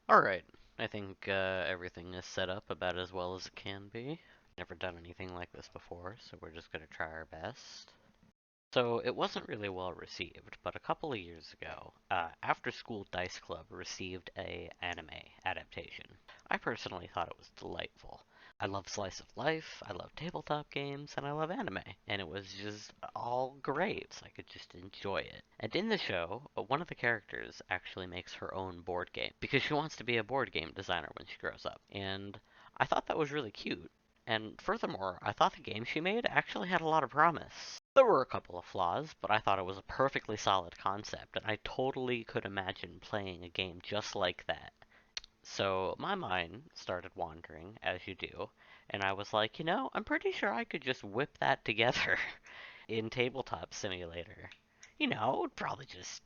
Alright, I think everything is set up about as well as it can be. Never done anything like this before, so we're just gonna try our best. So it wasn't really well received, but a couple of years ago, After School Dice Club received a anime adaptation. I personally thought it was delightful. I love slice of life, I love tabletop games, and I love anime, and it was just all great, so I could just enjoy it. And in the show, one of the characters actually makes her own board game, because she wants to be a board game designer when she grows up. And I thought that was really cute. And furthermore, I thought the game she made actually had a lot of promise. There were a couple of flaws, but I thought it was a perfectly solid concept, and I totally could imagine playing a game just like that. So my mind started wandering, as you do, and I was like, I'm pretty sure I could just whip that together in Tabletop Simulator. It would probably just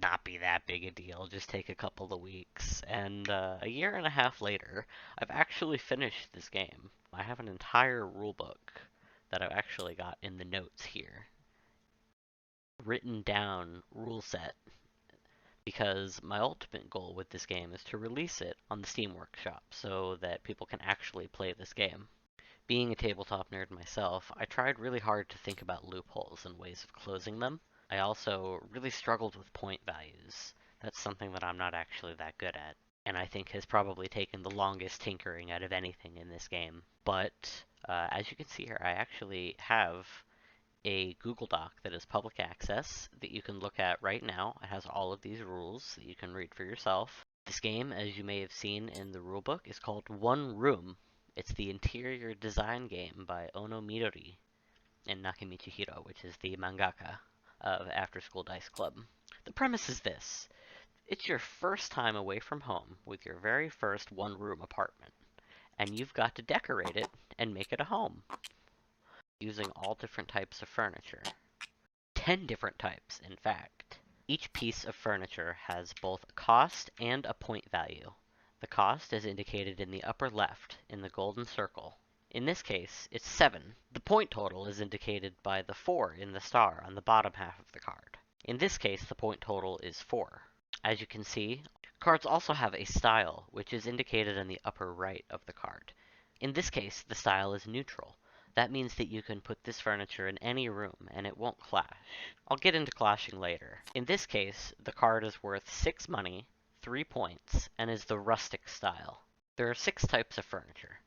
not be that big a deal, just take a couple of weeks. And a year and a half later, I've actually finished this game. I have an entire rulebook that I've actually got in the notes here. Written down rule set because my ultimate goal with this game is to release it on the Steam Workshop so that people can actually play this game. Being a tabletop nerd myself, I tried really hard to think about loopholes and ways of closing them. I also really struggled with point values. That's something that I'm not actually that good at, and I think has probably taken the longest tinkering out of anything in this game. But as you can see here, I actually have a Google Doc that is public access that you can look at right now. It has all of these rules that you can read for yourself. This game, as you may have seen in the rulebook, is called One Room. It's the interior design game by Ono Midori and Nakamichi Hiro, which is the mangaka of After School Dice Club. The premise is this. It's your first time away from home with your very first one-room apartment, and you've got to decorate it and make it a home using all different types of furniture. 10 different types, in fact. Each piece of furniture has both a cost and a point value. The cost is indicated in the upper left in the golden circle. In this case, it's 7. The point total is indicated by the 4 in the star on the bottom half of the card. In this case, the point total is 4. As you can see, cards also have a style, which is indicated in the upper right of the card. In this case, the style is neutral. That means that you can put this furniture in any room and it won't clash. I'll get into clashing later. In this case, the card is worth 6 money, 3 points, and is the rustic style. There are 6 types of furniture.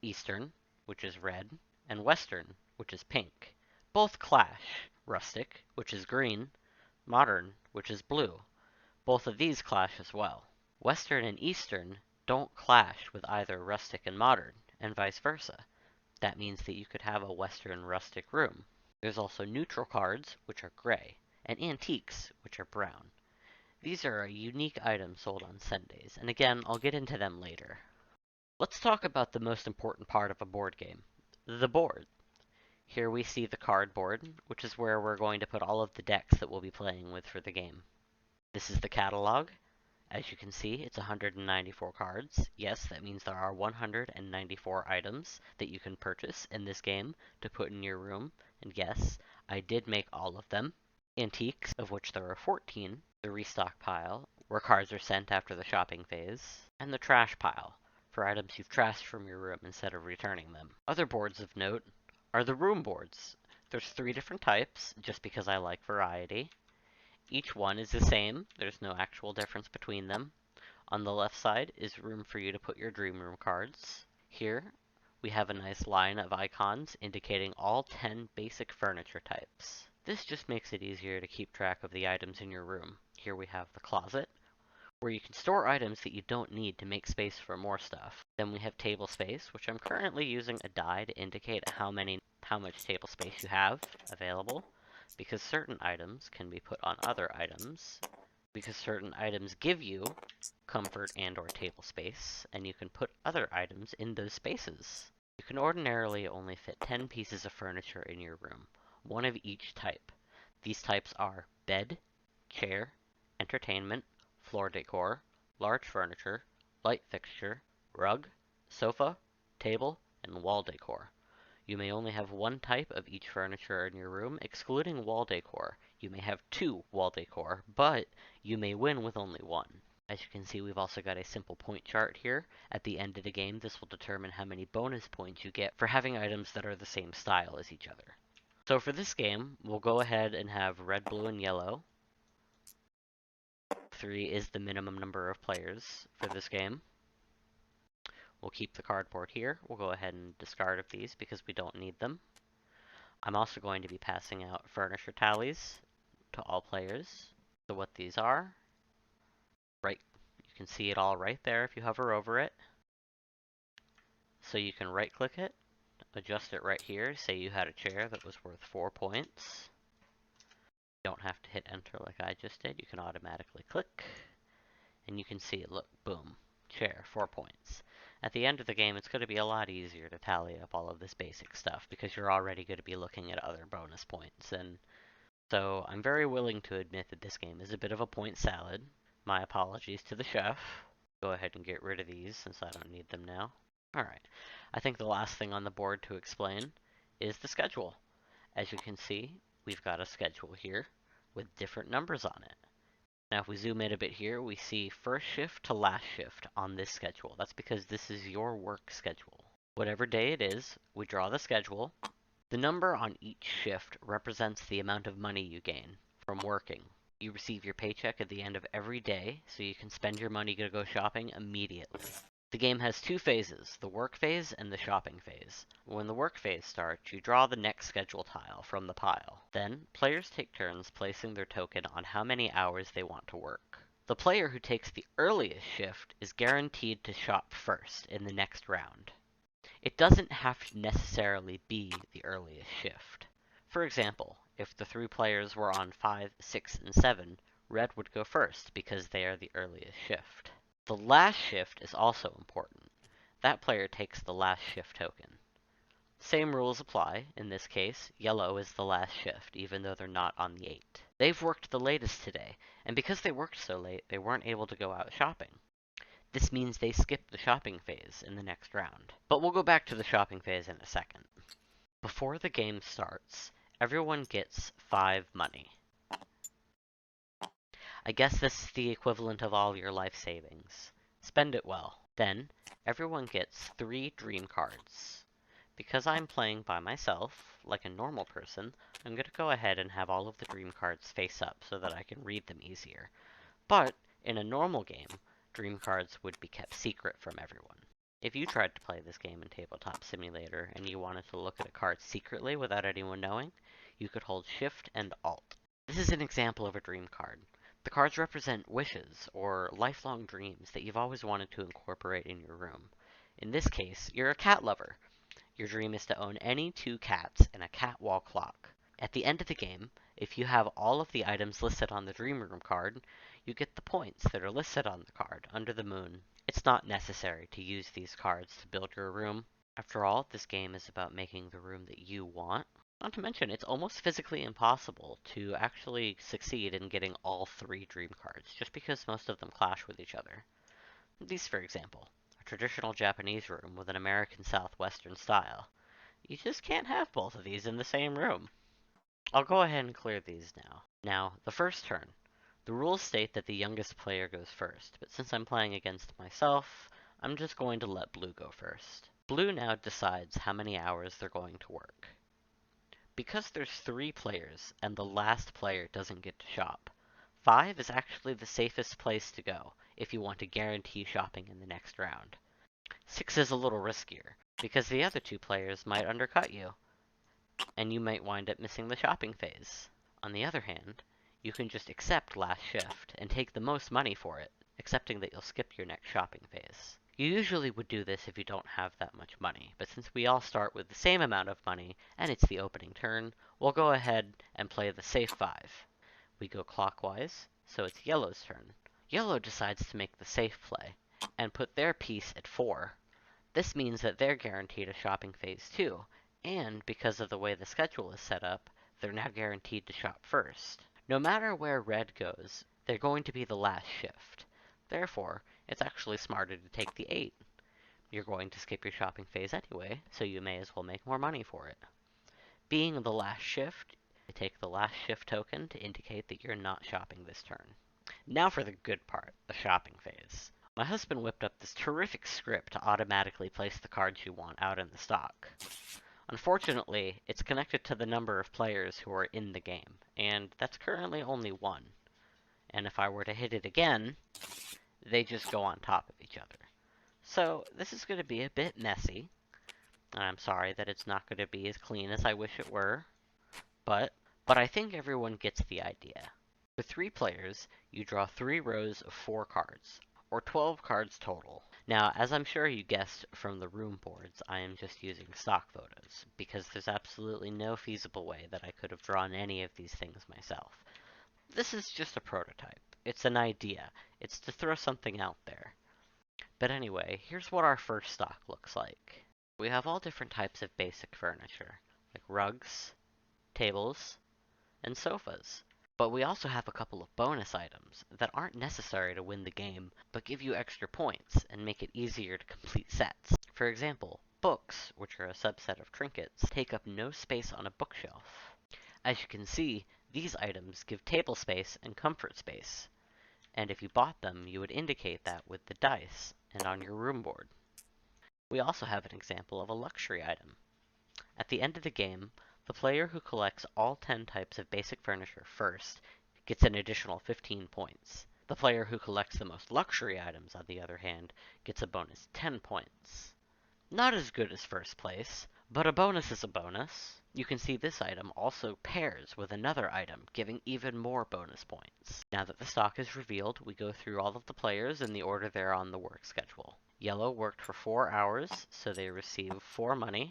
Eastern, which is red, and Western, which is pink. Both clash. Rustic, which is green, modern, which is blue. Both of these clash as well. Western and Eastern don't clash with either rustic and modern, and vice versa. That means that you could have a Western rustic room. There's also neutral cards, which are gray, and antiques, which are brown. These are a unique item sold on Sundays, and again, I'll get into them later. Let's talk about the most important part of a board game, the board. Here we see the card board, which is where we're going to put all of the decks that we'll be playing with for the game. This is the catalog. As you can see, it's 194 cards. Yes, that means there are 194 items that you can purchase in this game to put in your room. And yes, I did make all of them. Antiques, of which there are 14. The restock pile, where cards are sent after the shopping phase. And the trash pile, for items you've trashed from your room instead of returning them. Other boards of note are the room boards. There's 3 different types, just because I like variety. Each one is the same. There's no actual difference between them. On the left side is room for you to put your dream room cards. Here, we have a nice line of icons indicating all 10 basic furniture types. This just makes it easier to keep track of the items in your room. Here we have the closet, where you can store items that you don't need to make space for more stuff. Then we have table space, which I'm currently using a die to indicate how much table space you have available, because certain items can be put on other items, because certain items give you comfort and or table space, and you can put other items in those spaces. You can ordinarily only fit 10 pieces of furniture in your room, one of each type. These types are bed, chair, entertainment, floor decor, large furniture, light fixture, rug, sofa, table, and wall decor. You may only have one type of each furniture in your room, excluding wall decor. You may have 2 wall decor, but you may win with only one. As you can see, we've also got a simple point chart here. At the end of the game, this will determine how many bonus points you get for having items that are the same style as each other. So for this game, we'll go ahead and have red, blue, and yellow. 3 is the minimum number of players for this game. We'll keep the cardboard here. We'll go ahead and discard of these because we don't need them. I'm also going to be passing out furniture tallies to all players. So what these are, right, you can see it all right there if you hover over it. So you can right click it, adjust it right here. Say you had a chair that was worth 4 points. You don't have to hit enter like I just did. You can automatically click, and you can see it. Look, boom, chair, 4 points. At the end of the game, it's going to be a lot easier to tally up all of this basic stuff because you're already going to be looking at other bonus points. And so I'm very willing to admit that this game is a bit of a point salad. My apologies to the chef. Go ahead and get rid of these since I don't need them now. Alright, I think the last thing on the board to explain is the schedule. As you can see, we've got a schedule here with different numbers on it. Now if we zoom in a bit here, we see first shift to last shift on this schedule. That's because this is your work schedule. Whatever day it is, we draw the schedule. The number on each shift represents the amount of money you gain from working. You receive your paycheck at the end of every day, so you can spend your money to go shopping immediately. The game has 2 phases, the work phase and the shopping phase. When the work phase starts, you draw the next schedule tile from the pile. Then, players take turns placing their token on how many hours they want to work. The player who takes the earliest shift is guaranteed to shop first in the next round. It doesn't have to necessarily be the earliest shift. For example, if the 3 players were on 5, 6, and 7, red would go first because they are the earliest shift. The last shift is also important. That player takes the last shift token. Same rules apply. In this case, yellow is the last shift, even though they're not on the 8. They've worked the latest today, and because they worked so late, they weren't able to go out shopping. This means they skip the shopping phase in the next round. But we'll go back to the shopping phase in a second. Before the game starts, everyone gets 5 money. I guess this is the equivalent of all your life savings. Spend it well. Then, everyone gets 3 dream cards. Because I'm playing by myself, like a normal person, I'm going to go ahead and have all of the dream cards face up so that I can read them easier. But, in a normal game, dream cards would be kept secret from everyone. If you tried to play this game in Tabletop Simulator and you wanted to look at a card secretly without anyone knowing, you could hold Shift and Alt. This is an example of a dream card. The cards represent wishes or lifelong dreams that you've always wanted to incorporate in your room. In this case, you're a cat lover. Your dream is to own any 2 cats and a cat wall clock. At the end of the game, if you have all of the items listed on the Dream Room card, you get the points that are listed on the card under the moon. It's not necessary to use these cards to build your room. After all, this game is about making the room that you want. Not to mention, it's almost physically impossible to actually succeed in getting all 3 dream cards, just because most of them clash with each other. These, for example, a traditional Japanese room with an American Southwestern style. You just can't have both of these in the same room. I'll go ahead and clear these now. Now, the first turn. The rules state that the youngest player goes first, but since I'm playing against myself, I'm just going to let blue go first. Blue now decides how many hours they're going to work. Because there's 3 players, and the last player doesn't get to shop, 5 is actually the safest place to go if you want to guarantee shopping in the next round. 6 is a little riskier, because the other 2 players might undercut you, and you might wind up missing the shopping phase. On the other hand, you can just accept last shift and take the most money for it, accepting that you'll skip your next shopping phase. You usually would do this if you don't have that much money, but since we all start with the same amount of money, and it's the opening turn, we'll go ahead and play the safe 5. We go clockwise, so it's yellow's turn. Yellow decides to make the safe play, and put their piece at 4. This means that they're guaranteed a shopping phase too, and because of the way the schedule is set up, they're now guaranteed to shop first. No matter where red goes, they're going to be the last shift. Therefore, it's actually smarter to take the 8. You're going to skip your shopping phase anyway, so you may as well make more money for it. Being the last shift, you take the last shift token to indicate that you're not shopping this turn. Now for the good part, the shopping phase. My husband whipped up this terrific script to automatically place the cards you want out in the stock. Unfortunately, it's connected to the number of players who are in the game, and that's currently only one. And if I were to hit it again, they just go on top of each other. So this is going to be a bit messy, and I'm sorry that it's not going to be as clean as I wish it were, but I think everyone gets the idea. For 3 players, you draw 3 rows of 4 cards, or 12 cards total. Now, as I'm sure you guessed from the room boards, I am just using stock photos, because there's absolutely no feasible way that I could have drawn any of these things myself. This is just a prototype. It's an idea. It's to throw something out there. But anyway, here's what our first stock looks like. We have all different types of basic furniture, like rugs, tables, and sofas. But we also have a couple of bonus items that aren't necessary to win the game, but give you extra points and make it easier to complete sets. For example, books, which are a subset of trinkets, take up no space on a bookshelf. As you can see, these items give table space and comfort space, and if you bought them, you would indicate that with the dice and on your room board. We also have an example of a luxury item. At the end of the game, the player who collects all 10 types of basic furniture first gets an additional 15 points. The player who collects the most luxury items, on the other hand, gets a bonus 10 points. Not as good as first place, but a bonus is a bonus. You can see this item also pairs with another item, giving even more bonus points. Now that the stock is revealed, we go through all of the players in the order they're on the work schedule. Yellow worked for 4 hours, so they receive 4 money.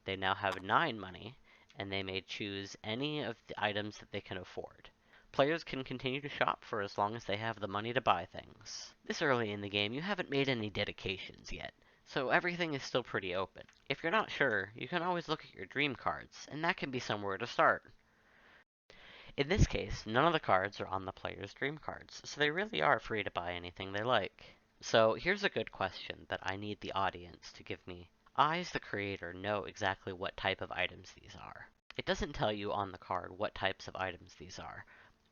They now have 9 money, and they may choose any of the items that they can afford. Players can continue to shop for as long as they have the money to buy things. This early in the game, you haven't made any dedications yet, so everything is still pretty open. If you're not sure, you can always look at your dream cards, and that can be somewhere to start. In this case, none of the cards are on the player's dream cards, so they really are free to buy anything they like. So here's a good question that I need the audience to give me. I, as the creator, know exactly what type of items these are. It doesn't tell you on the card what types of items these are,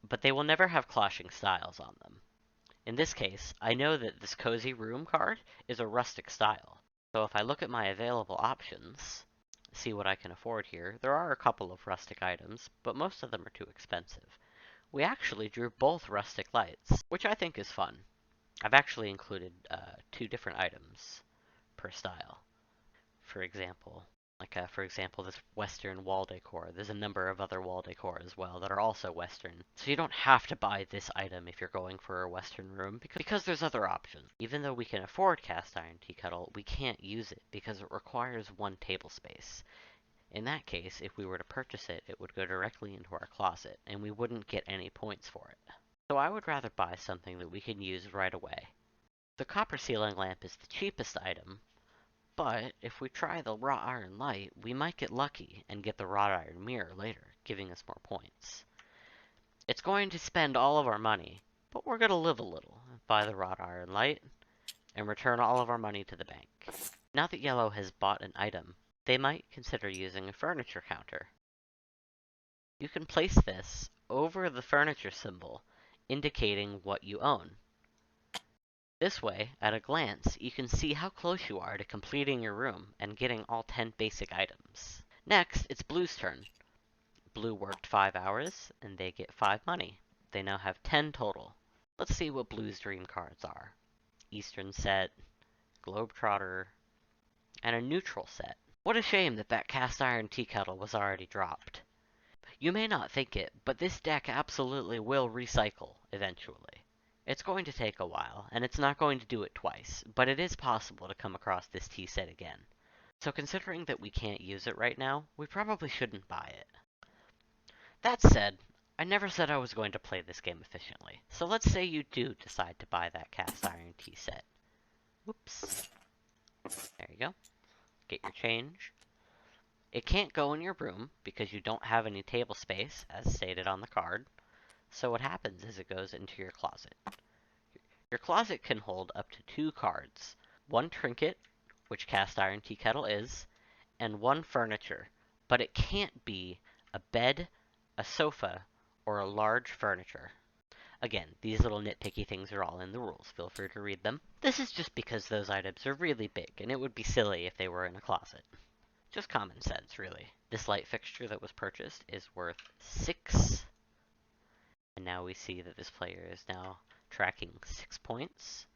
but they will never have clashing styles on them. In this case, I know that this cozy room card is a rustic style. So if I look at my available options, see what I can afford here, there are a couple of rustic items, but most of them are too expensive. We actually drew both rustic lights, which I think is fun. I've actually included 2 different items per style. For example, this Western wall decor. There's a number of other wall decor as well that are also Western. So you don't have to buy this item if you're going for a Western room, because there's other options. Even though we can afford cast iron tea kettle, we can't use it because it requires 1 table space. In that case, if we were to purchase it, it would go directly into our closet, and we wouldn't get any points for it. So I would rather buy something that we can use right away. The copper ceiling lamp is the cheapest item, but if we try the wrought iron light, we might get lucky and get the wrought iron mirror later, giving us more points. It's going to spend all of our money, but we're going to live a little, buy the wrought iron light, and return all of our money to the bank. Now that yellow has bought an item, they might consider using a furniture counter. You can place this over the furniture symbol, indicating what you own. This way, at a glance, you can see how close you are to completing your room and getting all 10 basic items. Next, it's Blue's turn. Blue worked 5 hours, and they get 5 money. They now have 10 total. Let's see what Blue's dream cards are. Eastern set, Globetrotter, and a neutral set. What a shame that that cast iron tea kettle was already dropped. You may not think it, but this deck absolutely will recycle eventually. It's going to take a while, and it's not going to do it twice, but it is possible to come across this tea set again. So considering that we can't use it right now, we probably shouldn't buy it. That said, I never said I was going to play this game efficiently, so let's say you do decide to buy that cast iron tea set. Oops. There you go. Get your change. It can't go in your room because you don't have any table space, as stated on the card. So what happens is it goes into your closet. Your closet can hold up to 2 cards. 1 trinket, which cast iron tea kettle is, and 1 furniture. But it can't be a bed, a sofa, or a large furniture. Again, these little nitpicky things are all in the rules. Feel free to read them. This is just because those items are really big, and it would be silly if they were in a closet. Just common sense, really. This light fixture that was purchased is worth 6. And now we see that this player is now tracking 6 points.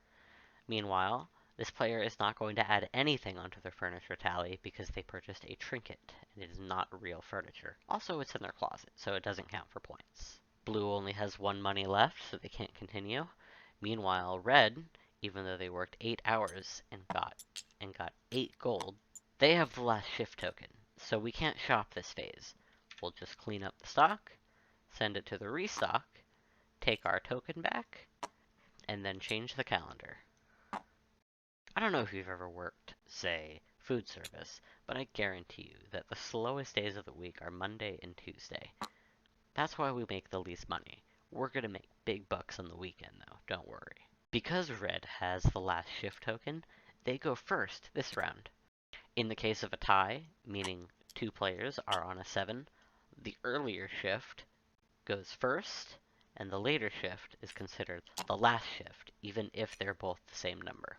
Meanwhile, this player is not going to add anything onto their furniture tally because they purchased a trinket, and it is not real furniture. Also, it's in their closet, so it doesn't count for points. Blue only has 1 money left, so they can't continue. Meanwhile, red, even though they worked 8 hours and got 8 gold, they have the last shift token, so we can't shop this phase. We'll just clean up the stock, send it to the restock, take our token back, and then change the calendar. I don't know if you've ever worked, say, food service, but I guarantee you that the slowest days of the week are Monday and Tuesday. That's why we make the least money. We're gonna make big bucks on the weekend, though, don't worry. Because red has the last shift token, they go first this round. In the case of a tie, meaning 2 players are on a 7, the earlier shift goes first, and the later shift is considered the last shift, even if they're both the same number.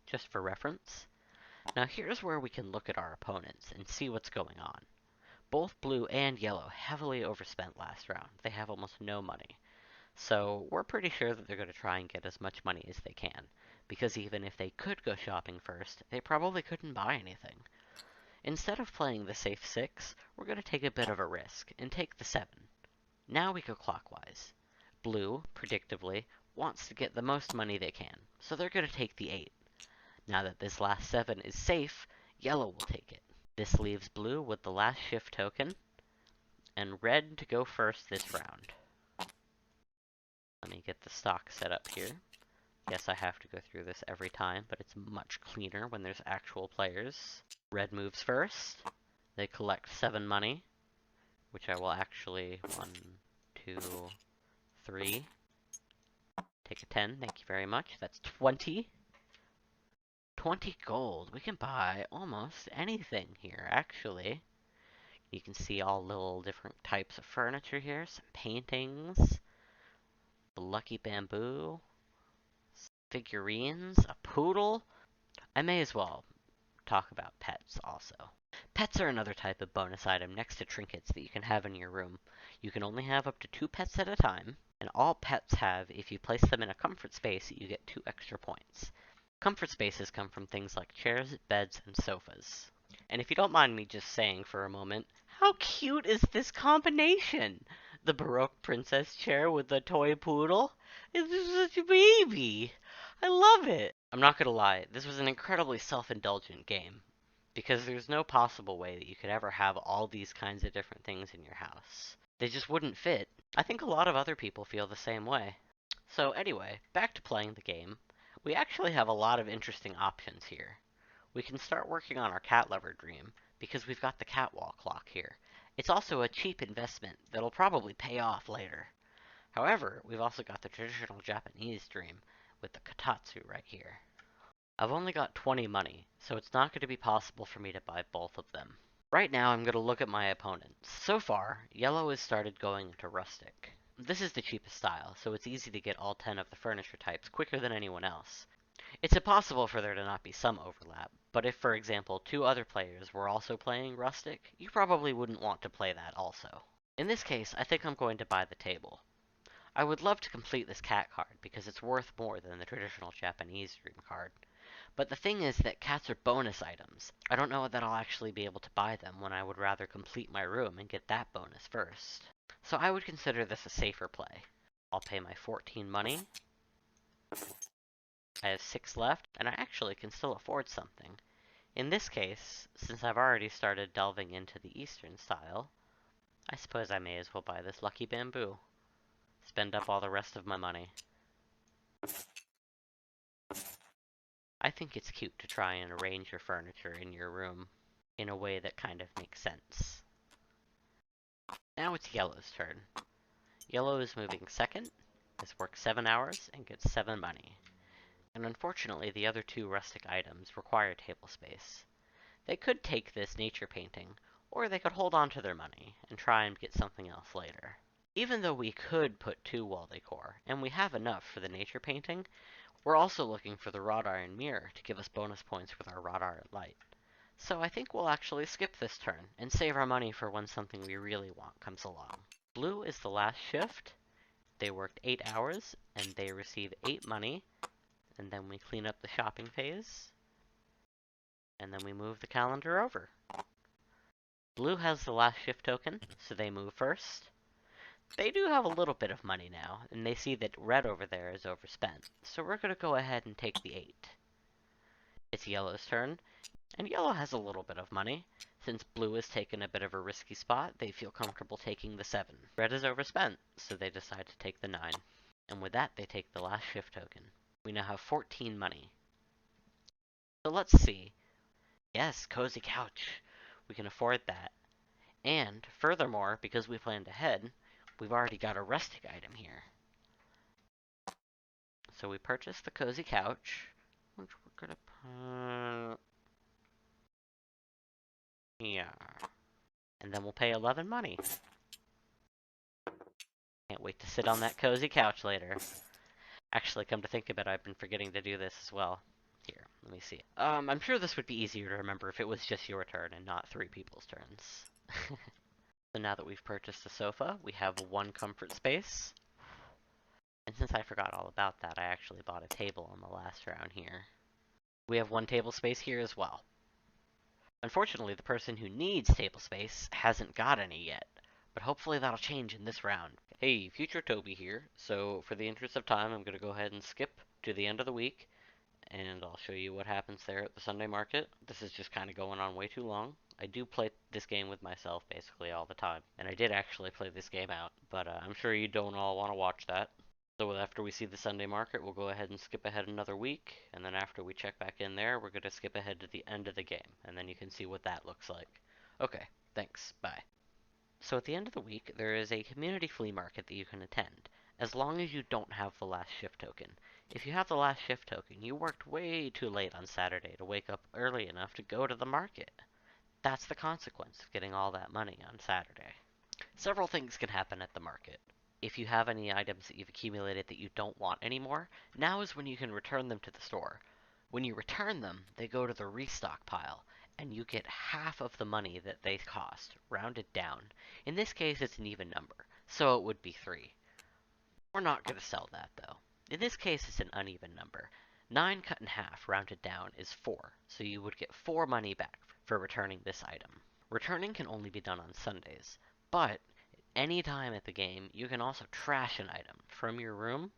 Just for reference. Now here's where we can look at our opponents and see what's going on. Both blue and yellow heavily overspent last round. They have almost no money. So we're pretty sure that they're going to try and get as much money as they can, because even if they could go shopping first, they probably couldn't buy anything. Instead of playing the safe 6, we're going to take a bit of a risk and take the 7. Now we go clockwise. Blue, predictably, wants to get the most money they can, so they're going to take the 8. Now that this last 7 is safe, yellow will take it. This leaves blue with the last shift token, and red to go first this round. Let me get the stock set up here. Yes, I have to go through this every time, but it's much cleaner when there's actual players. Red moves first. They collect 7 money, which I will actually 1, 2, 3. Take a 10, thank you very much. That's 20. 20 gold. We can buy almost anything here, actually. You can see all little different types of furniture here. Some paintings. The lucky bamboo. Figurines. A poodle. I may as well talk about pets also. Pets are another type of bonus item next to trinkets that you can have in your room. You can only have up to 2 pets at a time, and all pets have, if you place them in a comfort space, you get 2 extra points. Comfort spaces come from things like chairs, beds, and sofas. And if you don't mind me just saying for a moment, how cute is this combination? The Baroque princess chair with the toy poodle? It's just such a baby. I love it. I'm not gonna lie, this was an incredibly self-indulgent game, because there's no possible way that you could ever have all these kinds of different things in your house. They just wouldn't fit. I think a lot of other people feel the same way. So anyway, back to playing the game. We actually have a lot of interesting options here. We can start working on our cat lover dream, because we've got the catwalk clock here. It's also a cheap investment that'll probably pay off later. However, we've also got the traditional Japanese dream, with the kotatsu right here. I've only got 20 money, so it's not going to be possible for me to buy both of them. Right now, I'm going to look at my opponents. So far, yellow has started going into rustic. This is the cheapest style, so it's easy to get all 10 of the furniture types quicker than anyone else. It's impossible for there to not be some overlap, but if, for example, 2 other players were also playing rustic, you probably wouldn't want to play that also. In this case, I think I'm going to buy the table. I would love to complete this cat card, because it's worth more than the traditional Japanese dream card. But the thing is that cats are bonus items. I don't know that I'll actually be able to buy them when I would rather complete my room and get that bonus first. So I would consider this a safer play. I'll pay my 14 money. I have 6 left, and I actually can still afford something. In this case, since I've already started delving into the Eastern style, I suppose I may as well buy this lucky bamboo. Spend up all the rest of my money. I think it's cute to try and arrange your furniture in your room in a way that kind of makes sense. Now it's yellow's turn. Yellow is moving second. This works 7 hours and gets 7 money. And unfortunately, the other 2 rustic items require table space. They could take this nature painting, or they could hold on to their money and try and get something else later. Even though we could put 2 wall decor, and we have enough for the nature painting, we're also looking for the wrought iron mirror to give us bonus points with our wrought iron light. So I think we'll actually skip this turn and save our money for when something we really want comes along. Blue is the last shift. They worked 8 hours, and they receive 8 money, and then we clean up the shopping phase, and then we move the calendar over. Blue has the last shift token, so they move first. They do have a little bit of money now, and they see that red over there is overspent, so we're going to go ahead and take the 8. It's yellow's turn, and yellow has a little bit of money. Since blue has taken a bit of a risky spot, they feel comfortable taking the 7. Red is overspent, so they decide to take the 9. And with that, they take the last shift token. We now have 14 money. So let's see. Yes, cozy couch. We can afford that. And, furthermore, because we planned ahead, we've already got a rustic item here. So we purchased the cozy couch, which we're gonna put here. And then we'll pay 11 money. Can't wait to sit on that cozy couch later. Actually, come to think of it, I've been forgetting to do this as well. Here, let me see. I'm sure this would be easier to remember if it was just your turn and not 3 people's turns. So now that we've purchased the sofa, we have 1 comfort space. And since I forgot all about that, I actually bought a table on the last round here. We have 1 table space here as well. Unfortunately, the person who needs table space hasn't got any yet, but hopefully that'll change in this round. Hey, Future Toby here. So for the interest of time, I'm going to go ahead and skip to the end of the week, and I'll show you what happens there at the Sunday market. This is just kind of going on way too long. I do play this game with myself basically all the time, and I did actually play this game out, but I'm sure you don't all want to watch that. So after we see the Sunday market, we'll go ahead and skip ahead another week, and then after we check back in there, we're going to skip ahead to the end of the game, and then you can see what that looks like. Okay, thanks, bye. So at the end of the week, there is a community flea market that you can attend, as long as you don't have the last shift token. If you have the last shift token, you worked way too late on Saturday to wake up early enough to go to the market. That's the consequence of getting all that money on Saturday. Several things can happen at the market. If you have any items that you've accumulated that you don't want anymore, now is when you can return them to the store. When you return them, they go to the restock pile, and you get half of the money that they cost, rounded down. In this case, it's an even number, so it would be 3. We're not going to sell that, though. In this case, it's an uneven number. 9 cut in half, rounded down, is 4, so you would get 4 money back for returning this item. Returning can only be done on Sundays, but any time at the game, you can also trash an item from your room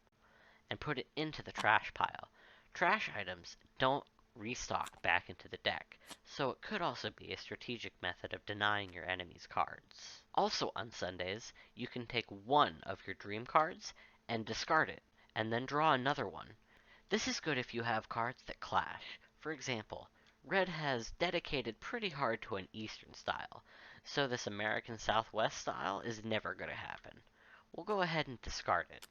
and put it into the trash pile. Trash items don't restock back into the deck, so it could also be a strategic method of denying your enemies cards. Also on Sundays, you can take 1 of your dream cards and discard it, and then draw another one. This is good if you have cards that clash. For example, Red has dedicated pretty hard to an Eastern style, so this American Southwest style is never going to happen. We'll go ahead and discard it,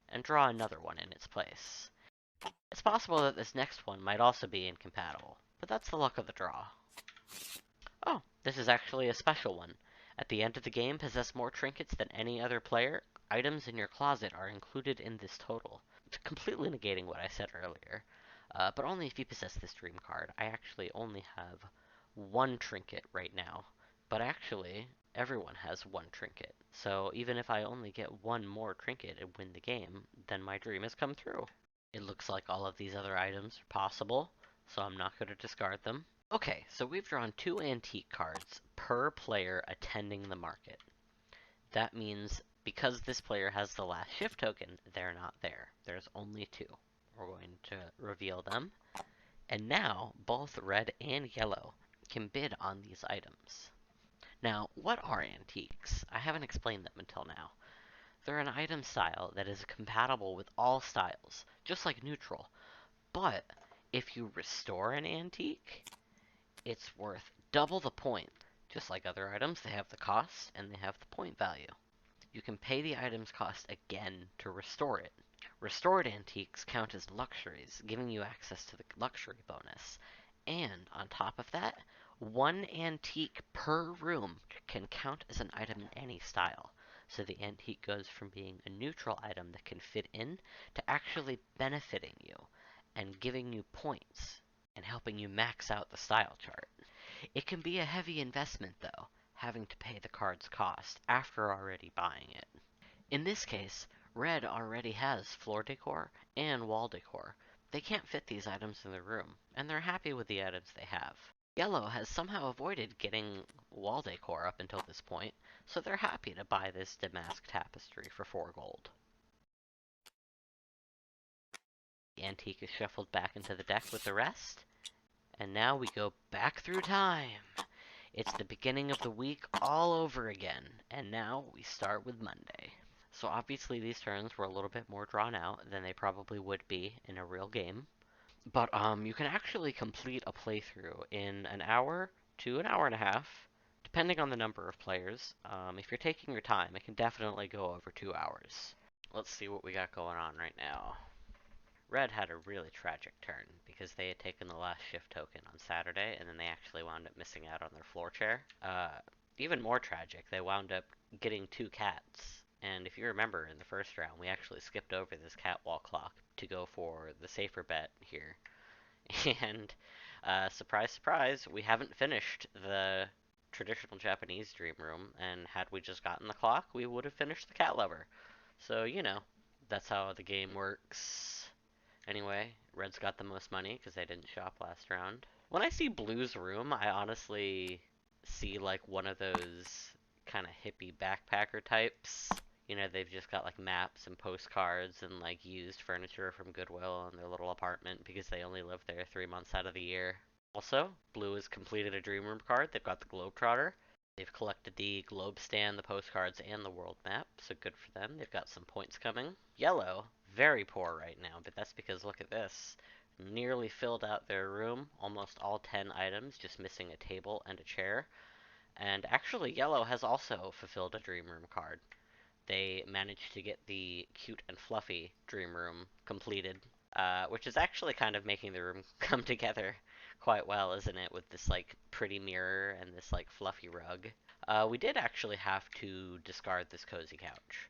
and draw another one in its place. It's possible that this next one might also be incompatible, but that's the luck of the draw. Oh, this is actually a special one. At the end of the game, possess more trinkets than any other player. Items in your closet are included in this total. It's completely negating what I said earlier. But only if you possess this dream card. I actually only have 1 trinket right now. But actually, everyone has 1 trinket. So even if I only get 1 more trinket and win the game, then my dream has come through. It looks like all of these other items are possible, so I'm not going to discard them. Okay, so we've drawn 2 antique cards per player attending the market. That means because this player has the last shift token, they're not there. There's only 2. We're going to reveal them. And now, both red and yellow can bid on these items. Now, what are antiques? I haven't explained them until now. They're an item style that is compatible with all styles, just like neutral. But if you restore an antique, it's worth double the point. Just like other items, they have the cost and they have the point value. You can pay the item's cost again to restore it. Restored antiques count as luxuries, giving you access to the luxury bonus. And on top of that, 1 antique per room can count as an item in any style. So the antique goes from being a neutral item that can fit in to actually benefiting you and giving you points and helping you max out the style chart. It can be a heavy investment though, having to pay the card's cost after already buying it. In this case, red already has floor decor and wall decor. They can't fit these items in their room, and they're happy with the items they have. Yellow has somehow avoided getting wall decor up until this point, so they're happy to buy this damask tapestry for 4 gold. The antique is shuffled back into the deck with the rest, and now we go back through time. It's the beginning of the week all over again, and now we start with Monday. So obviously these turns were a little bit more drawn out than they probably would be in a real game. But you can actually complete a playthrough in an hour to an hour and a half, depending on the number of players. If you're taking your time, it can definitely go over 2 hours. Let's see what we got going on right now. Red had a really tragic turn because they had taken the last shift token on Saturday and then they actually wound up missing out on their floor chair. Even more tragic, they wound up getting 2 cats. And if you remember in the first round, we actually skipped over this cat wall clock to go for the safer bet here. And surprise, surprise, we haven't finished the traditional Japanese dream room. And had we just gotten the clock, we would have finished the cat lover. So, that's how the game works. Anyway, Red's got the most money because they didn't shop last round. When I see Blue's room, I honestly see like one of those kind of hippie backpacker types. They've just got like maps and postcards and like used furniture from Goodwill in their little apartment because they only live there 3 months out of the year. Also, Blue has completed a Dream Room card. They've got the Globetrotter. They've collected the globe stand, the postcards, and the world map, so good for them. They've got some points coming. Yellow, very poor right now, but that's because look at this. Nearly filled out their room, almost all 10 items, just missing a table and a chair. And actually, Yellow has also fulfilled a Dream Room card. They managed to get the cute and fluffy Dream Room completed, which is actually kind of making the room come together quite well, isn't it? With this like pretty mirror and this like fluffy rug. We did actually have to discard this cozy couch.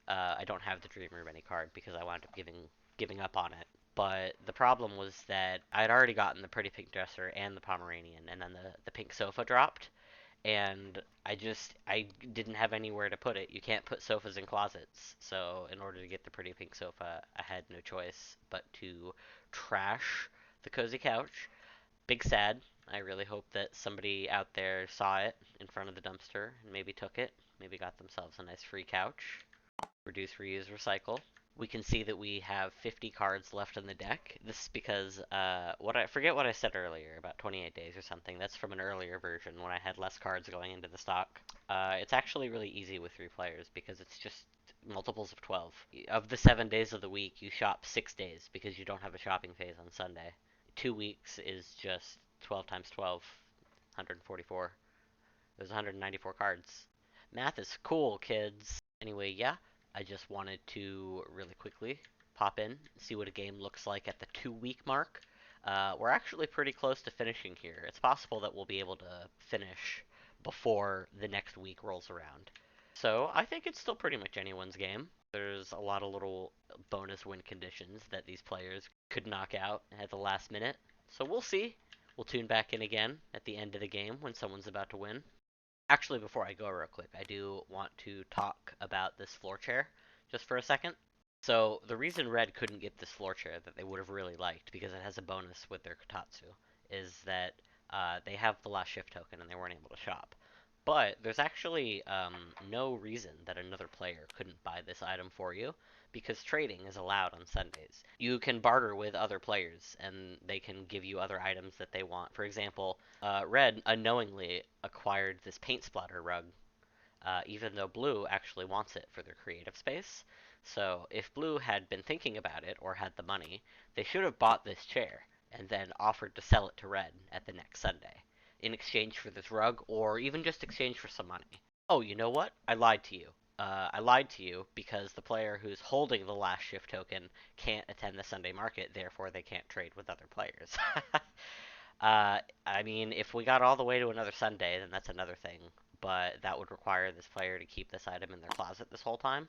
I don't have the Dream Room any card because I wound up giving up on it. But the problem was that I'd already gotten the pretty pink dresser and the Pomeranian, and then the pink sofa dropped, and I didn't have anywhere to put it. You can't put sofas in closets. So in order to get the pretty pink sofa, I had no choice but to trash the cozy couch. Big sad. I really hope that somebody out there saw it in front of the dumpster and maybe took it. Maybe got themselves a nice free couch. Reduce, reuse, recycle. We can see that we have 50 cards left in the deck. This is because what I forget what I said earlier about 28 days or something. That's from an earlier version when I had less cards going into the stock. It's actually really easy with 3 players because it's just multiples of 12. Of the 7 days of the week, you shop 6 days because you don't have a shopping phase on Sunday. 2 weeks is just 12 times 12, 144. There's 194 cards. Math is cool, kids. Anyway, yeah, I just wanted to really quickly pop in, see what a game looks like at the 2 week mark. We're actually pretty close to finishing here. It's possible that we'll be able to finish before the next week rolls around. So I think it's still pretty much anyone's game. There's a lot of little bonus win conditions that these players could knock out at the last minute. So we'll see. We'll tune back in again at the end of the game when someone's about to win. Actually, before I go real quick, I do want to talk about this floor chair just for a second. So the reason Red couldn't get this floor chair that they would have really liked, because it has a bonus with their Kotatsu, is that they have the last shift token and they weren't able to shop. But there's actually no reason that another player couldn't buy this item for you, because trading is allowed on Sundays. You can barter with other players, and they can give you other items that they want. For example, Red unknowingly acquired this paint splatter rug, even though Blue actually wants it for their creative space. So if Blue had been thinking about it or had the money, they should have bought this chair and then offered to sell it to Red at the next Sunday in exchange for this rug or even just exchange for some money. Oh, you know what? I lied to you. I lied to you because the player who's holding the last shift token can't attend the Sunday market, therefore they can't trade with other players. I mean, if we got all the way to another Sunday, then that's another thing. but that would require this player to keep this item in their closet this whole time,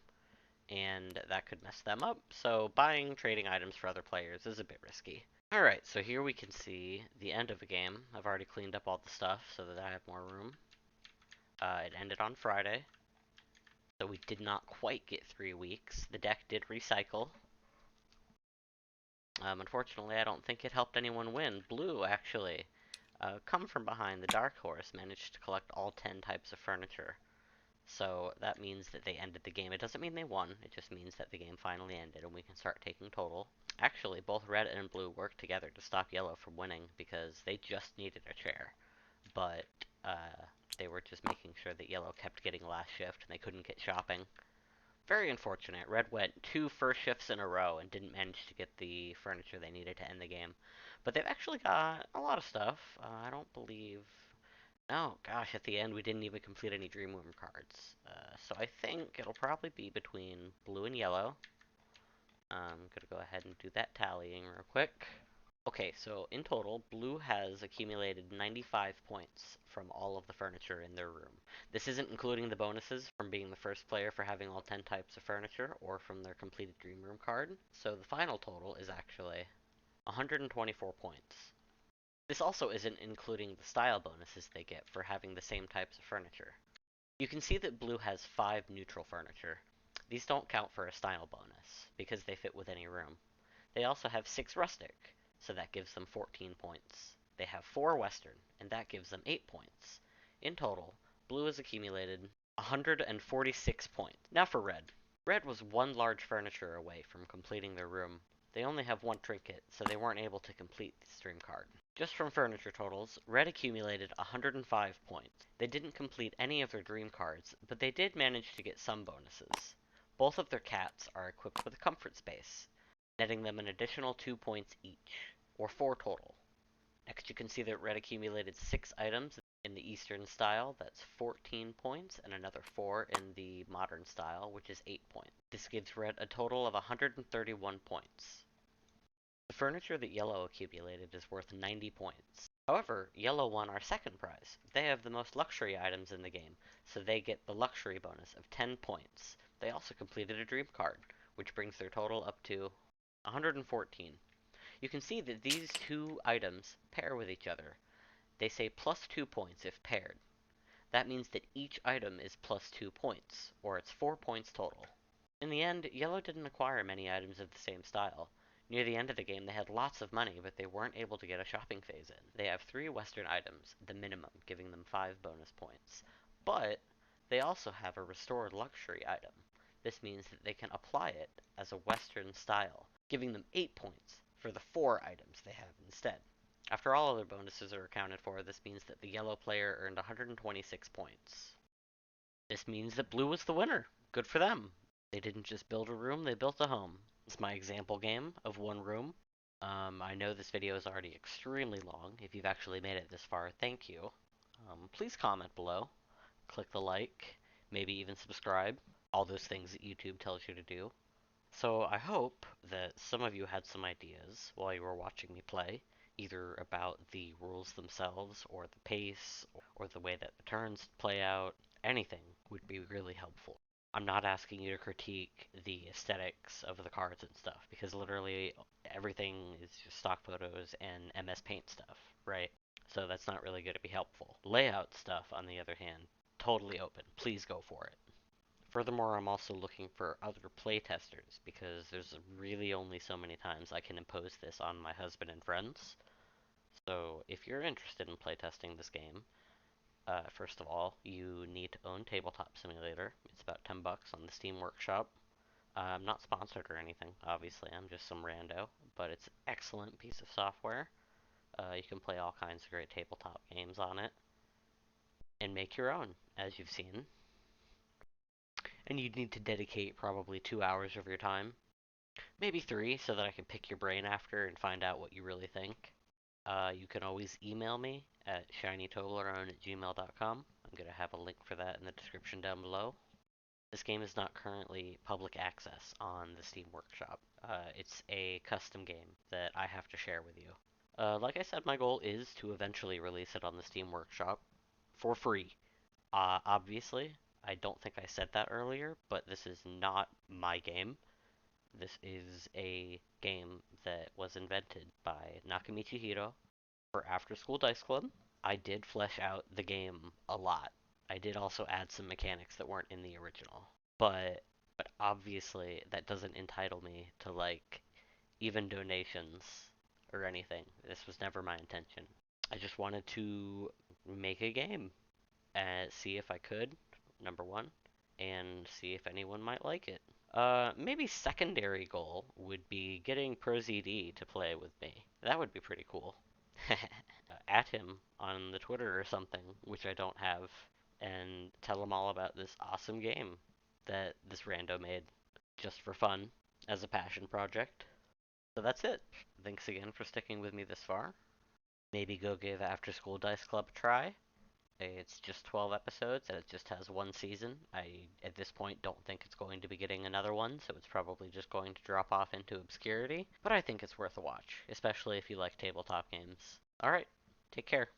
and that could mess them up, so buying trading items for other players is a bit risky. Alright, so here we can see the end of the game. I've already cleaned up all the stuff so that I have more room. It ended on Friday, so we did not quite get 3 weeks. The deck did recycle. Unfortunately, I don't think it helped anyone win. Blue, actually, come from behind the dark horse, managed to collect all 10 types of furniture. So that means that they ended the game. It doesn't mean they won, it just means that the game finally ended and we can start taking total. Actually, both red and blue worked together to stop yellow from winning because they just needed a chair. But they were just making sure that yellow kept getting last shift and they couldn't get shopping. Very unfortunate. Red went 2 first shifts in a row and didn't manage to get the furniture they needed to end the game. But they've actually got a lot of stuff. I don't believe... Oh, gosh, at the end we didn't even complete any Dream Room cards. So I think it'll probably be between blue and yellow. I'm gonna go ahead and do that tallying real quick. Okay, so in total, blue has accumulated 95 points from all of the furniture in their room. This isn't including the bonuses from being the first player for having all 10 types of furniture or from their completed Dream Room card. So the final total is actually 124 points. This also isn't including the style bonuses they get for having the same types of furniture. You can see that blue has 5 neutral furniture. These don't count for a style bonus, because they fit with any room. They also have 6 rustic, so that gives them 14 points. They have 4 western, and that gives them 8 points. In total, blue has accumulated 146 points. Now for red. Red was 1 large furniture away from completing their room. They only have 1 trinket, so they weren't able to complete this dream card. Just from furniture totals, red accumulated 105 points. They didn't complete any of their dream cards, but they did manage to get some bonuses. Both of their cats are equipped with a comfort space, netting them an additional 2 points each, or 4 total. Next you can see that red accumulated 6 items in the Eastern style, that's 14 points, and another 4 in the Modern style, which is 8 points. This gives red a total of 131 points. The furniture that yellow accumulated is worth 90 points. However, yellow won our second prize. They have the most luxury items in the game, so they get the luxury bonus of 10 points. They also completed a dream card, which brings their total up to 114. You can see that these 2 items pair with each other. They say plus 2 points if paired. That means that each item is plus 2 points, or it's 4 points total. In the end, yellow didn't acquire many items of the same style. Near the end of the game, they had lots of money, but they weren't able to get a shopping phase in. They have 3 Western items, the minimum, giving them 5 bonus points. But they also have a restored luxury item. This means that they can apply it as a Western style, giving them 8 points for the 4 items they have instead. After all other bonuses are accounted for, this means that the yellow player earned 126 points. This means that blue was the winner. Good for them. They didn't just build a room, they built a home. It's my example game of 1 room. I know this video is already extremely long. If you've actually made it this far, thank you. Please comment below. Click the like. Maybe even subscribe. All those things that YouTube tells you to do. So I hope that some of you had some ideas while you were watching me play, either about the rules themselves, or the pace, or the way that the turns play out. Anything would be really helpful. I'm not asking you to critique the aesthetics of the cards and stuff, because literally everything is just stock photos and MS Paint stuff, right? So that's not really going to be helpful. Layout stuff, on the other hand, totally open. Please go for it. Furthermore, I'm also looking for other playtesters, because there's really only so many times I can impose this on my husband and friends. So if you're interested in playtesting this game, first of all, you need to own Tabletop Simulator. It's about 10 bucks on the Steam Workshop. I'm not sponsored or anything, obviously. I'm just some rando, but it's an excellent piece of software. You can play all kinds of great tabletop games on it and make your own, as you've seen. And you'd need to dedicate probably 2 hours of your time, maybe 3, so that I can pick your brain after and find out what you really think. You can always email me at shinytoblerone@gmail.com. I'm going to have a link for that in the description down below. This game is not currently public access on the Steam Workshop. It's a custom game that I have to share with you. Like I said, my goal is to eventually release it on the Steam Workshop for free. Obviously, I don't think I said that earlier, but this is not my game. This is a game that was invented by Nakamichi Hiro for After School Dice Club. I did flesh out the game a lot. I did also add some mechanics that weren't in the original. But obviously that doesn't entitle me to like even donations or anything. This was never my intention. I just wanted to make a game and see if I could, number one, and see if anyone might like it. Maybe secondary goal would be getting ProZD to play with me. That would be pretty cool. At him on the Twitter or something, which I don't have, and tell him all about this awesome game that this rando made just for fun as a passion project. So that's it. Thanks again for sticking with me this far. Maybe go give After School Dice Club a try. It's just 12 episodes and it just has one season. I, at this point, don't think it's going to be getting another one, so it's probably just going to drop off into obscurity. But I think it's worth a watch, especially if you like tabletop games. Alright, take care.